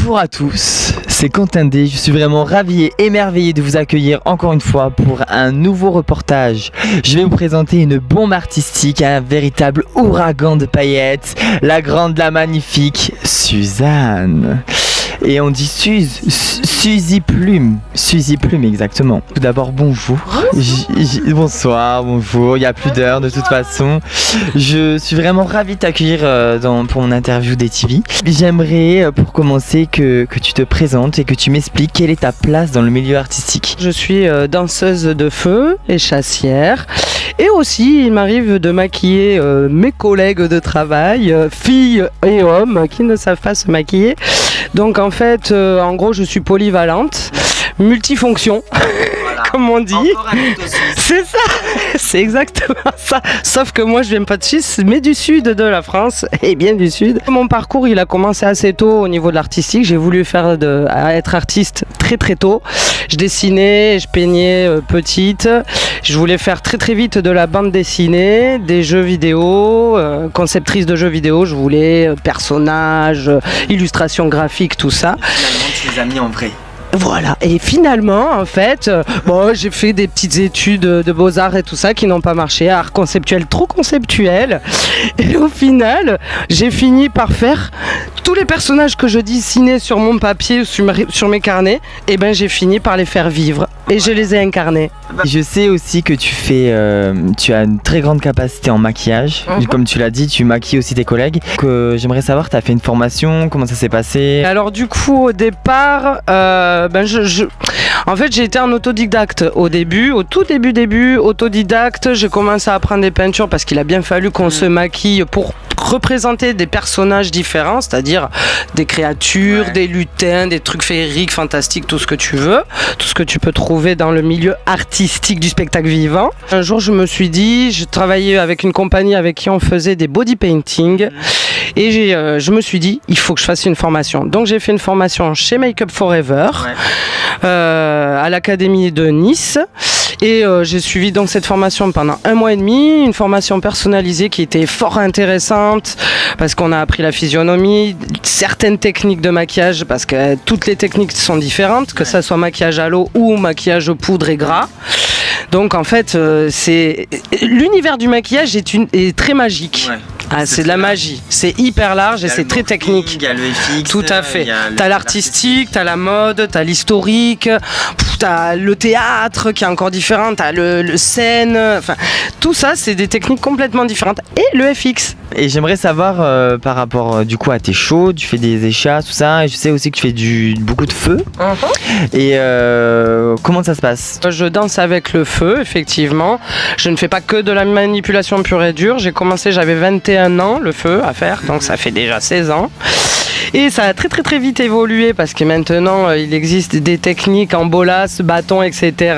Bonjour à tous, c'est Quentin D. Je suis vraiment ravi et émerveillé de vous accueillir encore une fois pour un nouveau reportage. Je vais vous présenter une bombe artistique, un véritable ouragan de paillettes, la grande, la magnifique Suzanne. Et on dit Suzy Plume exactement. Tout d'abord bonjour. Bonsoir, bonjour, il n'y a plus d'heure de toute façon. Je suis vraiment ravi de t'accueillir pour mon interview des TV. J'aimerais pour commencer que tu te présentes et que tu m'expliques quelle est ta place dans le milieu artistique. Je suis danseuse de feu et chassière. Et aussi, il m'arrive de maquiller mes collègues de travail, filles et hommes qui ne savent pas se maquiller. Donc en fait, en gros, je suis polyvalente, multifonction, voilà. Comme on dit. C'est ça, c'est exactement ça. Sauf que moi, je viens pas de Suisse, mais du sud de la France, et bien du sud. Mon parcours, il a commencé assez tôt au niveau de l'artistique. J'ai voulu être artiste très très tôt. Je dessinais, je peignais petite. Je voulais faire très très vite de la bande dessinée, des jeux vidéo, conceptrice de jeux vidéo. Je voulais personnages, illustrations graphiques, tout ça. Et finalement, tu les as mis en vrai. Voilà, et finalement, en fait, j'ai fait des petites études de beaux-arts et tout ça qui n'ont pas marché, art conceptuel, trop conceptuel. Et au final, j'ai fini par faire tous les personnages que je dessinais sur mon papier, sur mes carnets, et ben j'ai fini par les faire vivre. Et je les ai incarnés. Je sais aussi que tu as une très grande capacité en maquillage. Comme tu l'as dit, tu maquilles aussi tes collègues. J'aimerais savoir, tu as fait une formation, comment ça s'est passé? Alors du coup, au départ, en fait, j'ai été en autodidacte au tout début, autodidacte. J'ai commencé à apprendre des peintures parce qu'il a bien fallu qu'on se maquille pour représenter des personnages différents, c'est-à-dire des créatures, des lutins, des trucs féeriques, fantastiques, tout ce que tu veux, tout ce que tu peux trouver dans le milieu artistique du spectacle vivant. Un jour, je me suis dit, je travaillais avec une compagnie avec qui on faisait des body painting et je me suis dit, il faut que je fasse une formation. Donc j'ai fait une formation chez Make Up Forever, à l'Académie de Nice. Et j'ai suivi donc cette formation pendant 1 mois et demi, une formation personnalisée qui était fort intéressante parce qu'on a appris la physionomie, certaines techniques de maquillage parce que toutes les techniques sont différentes, que ça soit maquillage à l'eau ou maquillage poudre et gras. Donc en fait, l'univers du maquillage est très magique. Ouais. C'est de la magie, c'est hyper large et c'est très technique. Il y a le FX, tout à fait. T'as l'artistique, t'as la mode, t'as l'historique, t'as le théâtre qui est encore différent, t'as le scène, enfin tout ça c'est des techniques complètement différentes et le FX. Et j'aimerais savoir par rapport du coup à tes shows, tu fais des échasses, tout ça, et je sais aussi que tu fais beaucoup de feu. Et comment ça se passe? Je danse avec le feu, effectivement. Je ne fais pas que de la manipulation pure et dure. J'ai commencé, j'avais 21 ans le feu à faire, donc ça fait déjà 16 ans. Et ça a très très très vite évolué parce que maintenant il existe des techniques en bolas, bâton, etc.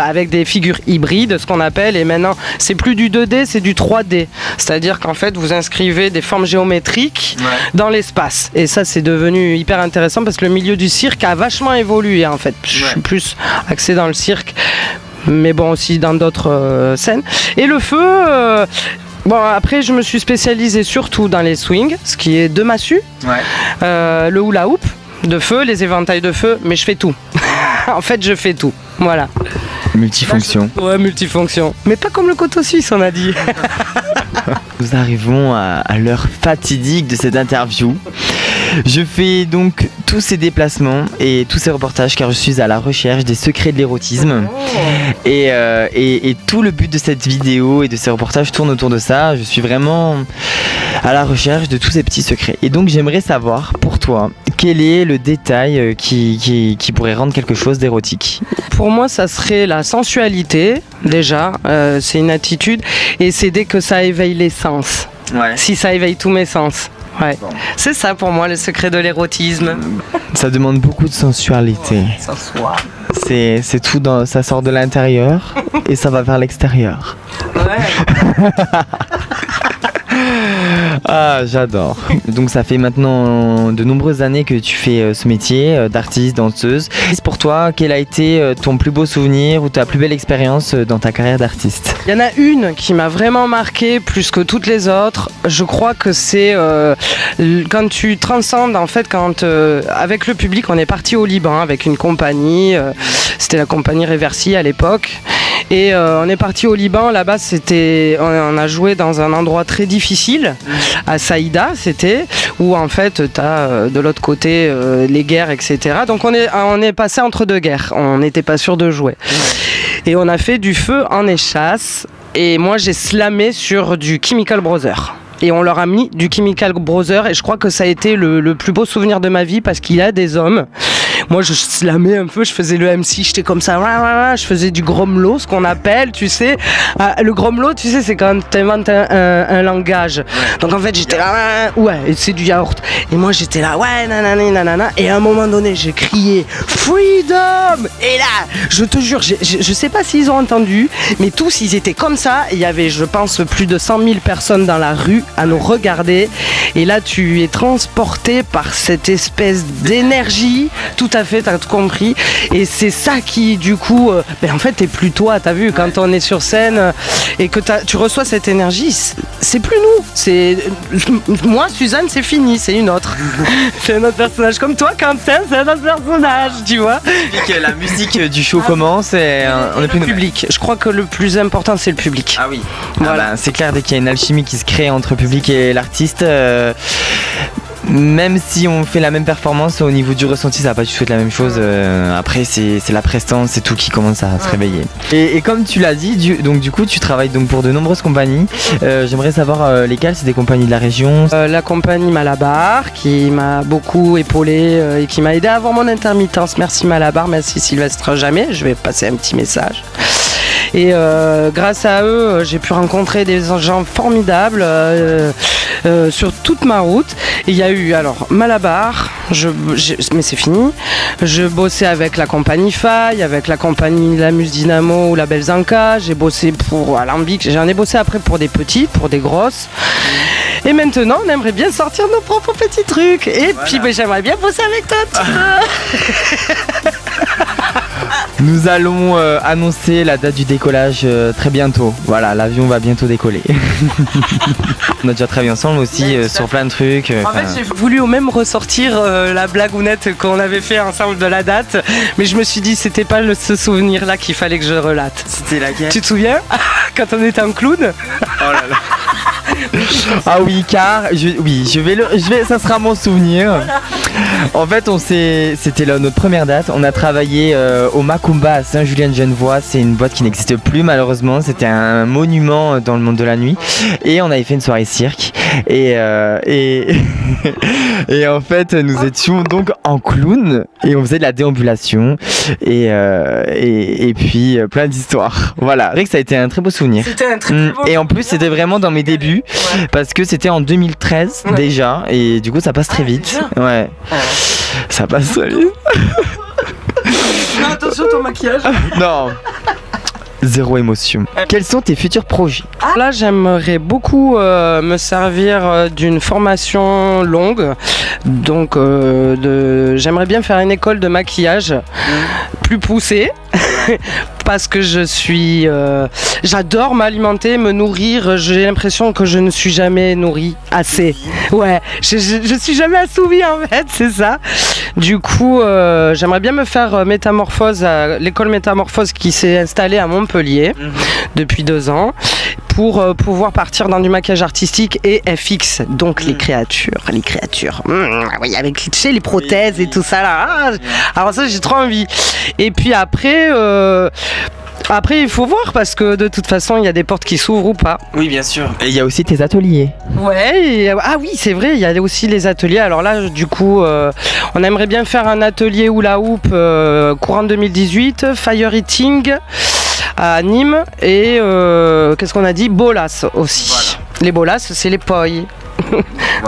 Avec des figures hybrides, ce qu'on appelle. Et maintenant c'est plus du 2D, c'est du 3D. C'est-à-dire qu'en fait vous inscrivez des formes géométriques dans l'espace. Et ça c'est devenu hyper intéressant parce que le milieu du cirque a vachement évolué en fait. Je suis plus axé dans le cirque, mais bon aussi dans d'autres scènes. Et le feu... après je me suis spécialisée surtout dans les swings, ce qui est de massue, le hula hoop de feu, les éventails de feu, mais je fais tout. En fait je fais tout, voilà. Multifonction. Ouais, multifonction. Mais pas comme le couteau suisse on a dit. Nous arrivons à l'heure fatidique de cette interview. Je fais donc tous ces déplacements et tous ces reportages car je suis à la recherche des secrets de l'érotisme. Et tout le but de cette vidéo et de ces reportages tourne autour de ça. Je suis vraiment à la recherche de tous ces petits secrets. Et donc j'aimerais savoir pour toi, quel est le détail qui pourrait rendre quelque chose d'érotique? Pour moi ça serait la sensualité déjà, c'est une attitude et c'est dès que ça éveille les sens. Si ça éveille tous mes sens. Bon. C'est ça pour moi le secret de l'érotisme. Ça demande beaucoup de sensualité. C'est tout ça sort de l'intérieur et ça va vers l'extérieur. Ah, j'adore. Donc ça fait maintenant de nombreuses années que tu fais ce métier d'artiste, danseuse. Pour toi, quel a été ton plus beau souvenir ou ta plus belle expérience dans ta carrière d'artiste? Il y en a une qui m'a vraiment marqué plus que toutes les autres. Je crois que c'est quand tu transcendes, en fait, quand avec le public, on est parti au Liban avec une compagnie. C'était la compagnie Reversi à l'époque. Et on est parti au Liban, là-bas on a joué dans un endroit très difficile, à Saïda c'était, où en fait t'as de l'autre côté les guerres, etc. Donc on est passé entre deux guerres, on n'était pas sûr de jouer. Et on a fait du feu en échasse, et moi j'ai slamé sur du Chemical Brothers. Et on leur a mis du Chemical Brothers, et je crois que ça a été le plus beau souvenir de ma vie, parce qu'il y a des hommes. Moi je slamais un peu, je faisais le MC, j'étais comme ça, je faisais du grommelot, ce qu'on appelle, tu sais. Le grommelot, tu sais, c'est quand tu inventes un langage. Donc en fait j'étais là, ouais, et c'est du yaourt. Et moi j'étais là, ouais, nanana. Et à un moment donné j'ai crié Freedom. Et là, je te jure, je sais pas s'ils ont entendu, mais tous ils étaient comme ça. Il y avait, je pense, plus de 100 000 personnes dans la rue à nous regarder. Et là tu es transporté par cette espèce d'énergie. Tout à fait, t'as tout compris. Et c'est ça qui, du coup, en fait, t'es plus toi. T'as vu, quand on est sur scène et que tu reçois cette énergie, c'est plus nous. C'est moi, Suzanne, c'est fini, c'est une autre. C'est un autre personnage. Comme toi, Quentin, c'est un autre personnage, tu vois. La musique du show commence et on est plus le public. Je crois que le plus important, c'est le public. Ah oui. Voilà. C'est clair, dès qu'il y a une alchimie qui se crée entre le public et l'artiste. Même si on fait la même performance, au niveau du ressenti, ça va pas du tout être la même chose. Après, c'est la prestance, c'est tout qui commence à se réveiller. Et comme tu l'as dit, du coup, tu travailles donc pour de nombreuses compagnies. J'aimerais savoir lesquelles, c'est des compagnies de la région. La compagnie Malabar, qui m'a beaucoup épaulé et qui m'a aidé à avoir mon intermittence. Merci Malabar, merci Sylvestre Jamais. Je vais passer un petit message. Et grâce à eux, j'ai pu rencontrer des gens formidables sur toute ma route. Et il y a eu alors Malabar, mais c'est fini. Je bossais avec la compagnie Faille, avec la compagnie Lamus Dynamo ou la Belzanca. J'ai bossé pour Alambic. J'en ai bossé après pour des petites, pour des grosses. Et maintenant, on aimerait bien sortir nos propres petits trucs. Et voilà. Puis j'aimerais bien bosser avec toi. Nous allons annoncer la date du décollage très bientôt. Voilà, l'avion va bientôt décoller. On a déjà travaillé ensemble aussi sur plein de trucs. En fait, j'ai voulu même ressortir la blagounette qu'on avait fait ensemble de la date, mais je me suis dit c'était pas ce souvenir-là qu'il fallait que je relate. C'était laquelle? Tu te souviens quand on était en clown? Oh là là. Ah oui, car ça sera mon souvenir. Voilà. En fait, c'était notre première date. On a travaillé au Macumba à Saint-Julien-de-Genevois. C'est une boîte qui n'existe plus malheureusement. C'était un monument dans le monde de la nuit. Et on avait fait une soirée cirque. Et en fait, nous étions donc en clown et on faisait de la déambulation et puis plein d'histoires. Voilà, c'est vrai que ça a été un très beau souvenir. C'était un très beau et en plus, c'était vraiment dans mes débuts parce que c'était en 2013 déjà et du coup, ça passe très vite. Ouais. Ça passe très vite. Non, attention ton maquillage. Non. Zéro émotion. Quels sont tes futurs projets? Là, j'aimerais beaucoup me servir d'une formation longue. Donc, j'aimerais bien faire une école de maquillage plus poussée. Parce que j'adore m'alimenter, me nourrir. J'ai l'impression que je ne suis jamais nourrie assez. Ouais, je suis jamais assouvie en fait, c'est ça. Du coup, j'aimerais bien me faire métamorphose à l'école métamorphose qui s'est installée à Montpellier depuis 2 ans pour pouvoir partir dans du maquillage artistique et FX, donc les créatures. Oui, avec tu sais, les prothèses et tout ça là. Alors ça, j'ai trop envie. Et puis après, il faut voir parce que de toute façon, il y a des portes qui s'ouvrent ou pas. Oui, bien sûr. Et il y a aussi tes ateliers. Ouais. Ah oui, c'est vrai, il y a aussi les ateliers. Alors là, du coup, on aimerait bien faire un atelier hula hoop courant 2018, fire eating à Nîmes et qu'est-ce qu'on a dit, bolas aussi. Voilà. Les bolas, c'est les poi.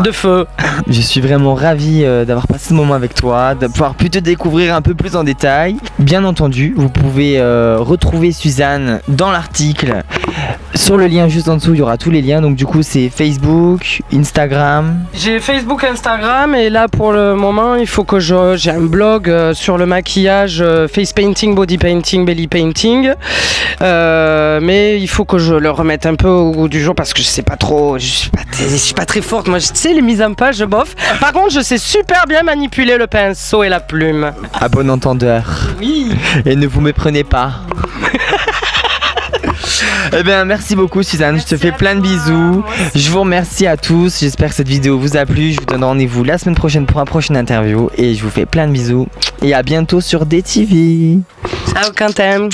de feu. Je suis vraiment ravi d'avoir passé ce moment avec toi, de pouvoir pu te découvrir un peu plus en détail. Bien entendu, vous pouvez retrouver Suzanne dans l'article. Sur le lien juste en dessous, il y aura tous les liens. Donc du coup, c'est Facebook, Instagram. J'ai Facebook, Instagram et là pour le moment, il faut que j'ai un blog sur le maquillage, face painting, body painting, belly painting. Mais il faut que je le remette un peu au goût du jour parce que je sais pas trop, je suis pas très forte. Moi, tu sais, les mises en page, bof. Par contre, je sais super bien manipuler le pinceau et la plume. À bon entendeur. Oui. Et ne vous méprenez pas. Eh bien, merci beaucoup Suzanne, je te fais plein de bisous. Je vous remercie à tous, j'espère que cette vidéo vous a plu. Je vous donne rendez-vous la semaine prochaine pour un prochain interview. Et je vous fais plein de bisous. Et à bientôt sur DTV. Ciao Quentin.